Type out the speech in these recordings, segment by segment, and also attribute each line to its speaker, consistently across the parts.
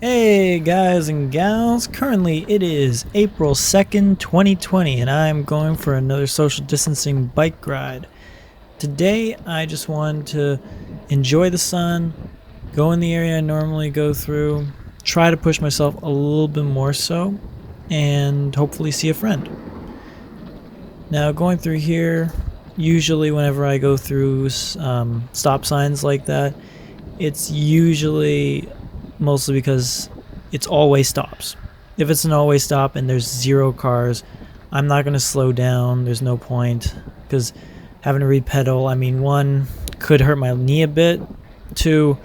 Speaker 1: Hey guys and gals, currently it is April 2nd, 2020 and I'm going for another social distancing bike ride. Today I just wanted to enjoy the sun, go in the area I normally go through, try to push myself a little bit more so, and hopefully see a friend. Now going through here, usually whenever I go through stop signs like that, it's usually mostly because it's always stops. If it's an always stop and there's zero cars, I'm not going to slow down. There's no point because having to re-pedal, I mean, one, could hurt my knee a bit. Two,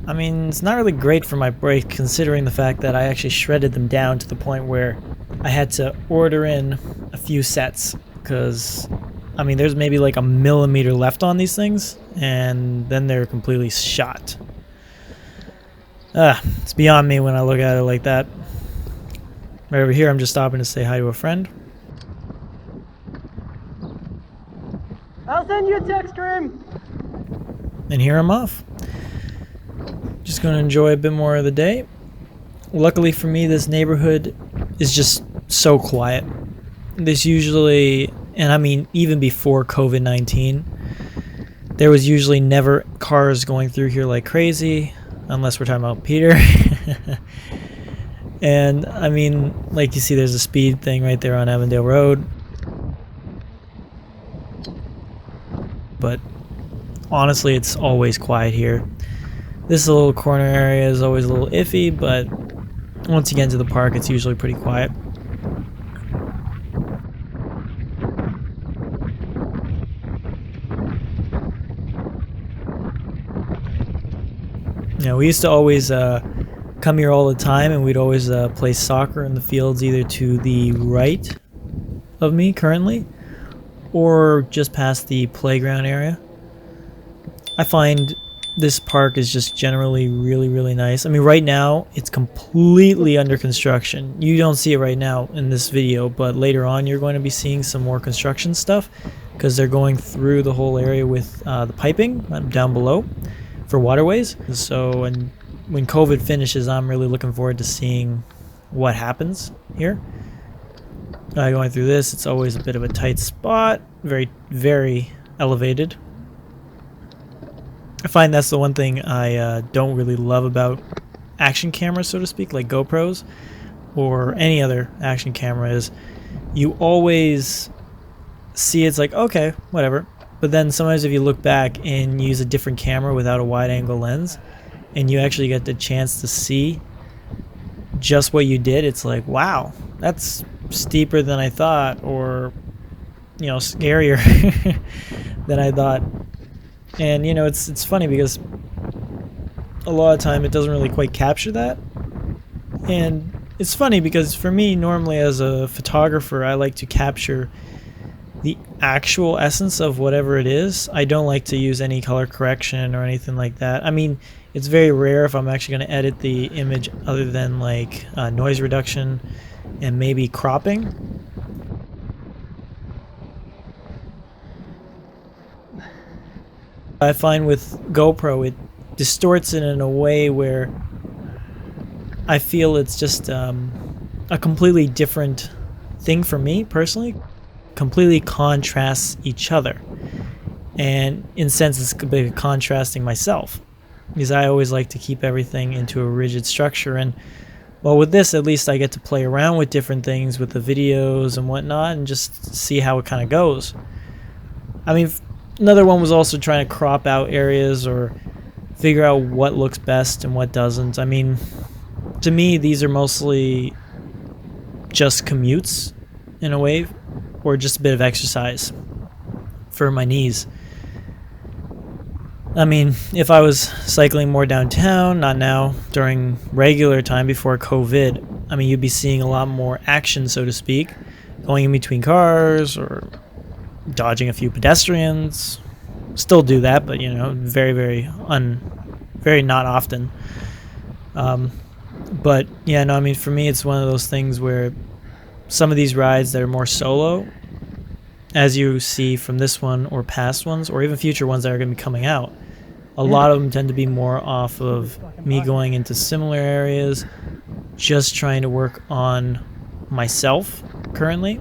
Speaker 1: I mean, it's not really great for my brake considering the fact that I actually shredded them down to the point where I had to order in a few sets because, I mean, there's maybe like a millimeter left on these things and then they're completely shot. It's beyond me when I look at it like that. Right over here, I'm just stopping to say hi to a friend.
Speaker 2: I'll send you a text, Grim.
Speaker 1: And here I'm off. Just going to enjoy a bit more of the day. Luckily for me, this neighborhood is just so quiet. There's usually, and I mean even before COVID-19, there was usually never cars going through here like crazy. Unless we're talking about Peter. And I mean, like you see, there's a speed thing right there on Avondale Road. But honestly, it's always quiet here. This little corner area is always a little iffy, but once you get into the park, it's usually pretty quiet. You know, we used to always come here all the time, and we'd always play soccer in the fields either to the right of me currently or just past the playground area. I find this park is just generally really nice. I mean, right now it's completely under construction. You don't see it right now in this video, but later on you're going to be seeing some more construction stuff because they're going through the whole area with the piping down below for waterways. So, and when COVID finishes, I'm really looking forward to seeing what happens here. Going through this, it's always a bit of a tight spot, very elevated. I find that's the one thing I don't really love about action cameras, so to speak, like GoPros or any other action camera, is you always see it's like, okay, whatever. But then sometimes if you look back and use a different camera without a wide angle lens and you actually get the chance to see just what you did, it's like, wow, that's steeper than I thought, or, you know, scarier than I thought. And, you know, it's funny because a lot of time it doesn't really quite capture that. And it's funny because for me, normally as a photographer, I like to capture the actual essence of whatever it is. I don't like to use any color correction or anything like that. I mean, it's very rare if I'm actually going to edit the image other than like noise reduction and maybe cropping. I find with GoPro it distorts it in a way where I feel it's just a completely different thing for me personally. Completely contrasts each other, and in a sense it's a bit contrasting myself because I always like to keep everything into a rigid structure. And well, with this at least I get to play around with different things with the videos and whatnot and just see how it kind of goes. I mean, another one was also trying to crop out areas or figure out what looks best and what doesn't. I mean, to me these are mostly just commutes in a way, or just a bit of exercise for my knees. I mean, if I was cycling more downtown, not now, during regular time before COVID, I mean, you'd be seeing a lot more action, so to speak, going in between cars or dodging a few pedestrians. Still do that, but, you know, very not often. But yeah, no, I mean, for me, it's one of those things where some of these rides that are more solo, as you see from this one or past ones or even future ones that are going to be coming out, A lot of them tend to be more off of me going into similar areas, just trying to work on myself currently.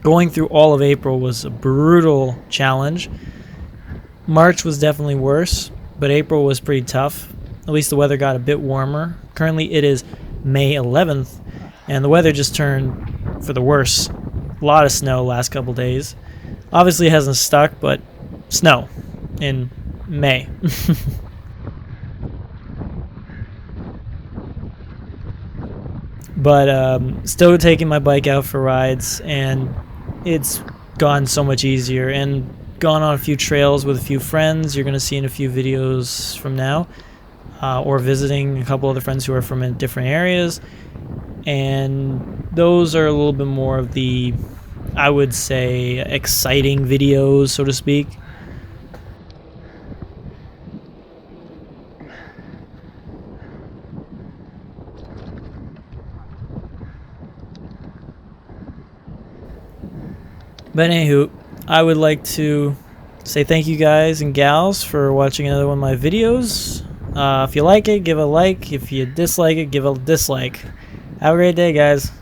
Speaker 1: Going through all of April was a brutal challenge. March was definitely worse, but April was pretty tough. At least the weather got a bit warmer. Currently it is May 11th, and the weather just turned for the worse. A lot of snow last couple days. Obviously it hasn't stuck, but snow in May. But still taking my bike out for rides, and it's gone so much easier, and gone on a few trails with a few friends. You're going to see in a few videos from now, or visiting a couple other friends who are from different areas, and those are a little bit more of the, I would say, exciting videos, so to speak. But anywho, I would like to say thank you guys and gals for watching another one of my videos. If you like it, give a like. If you dislike it, give a dislike. Have a great day, guys.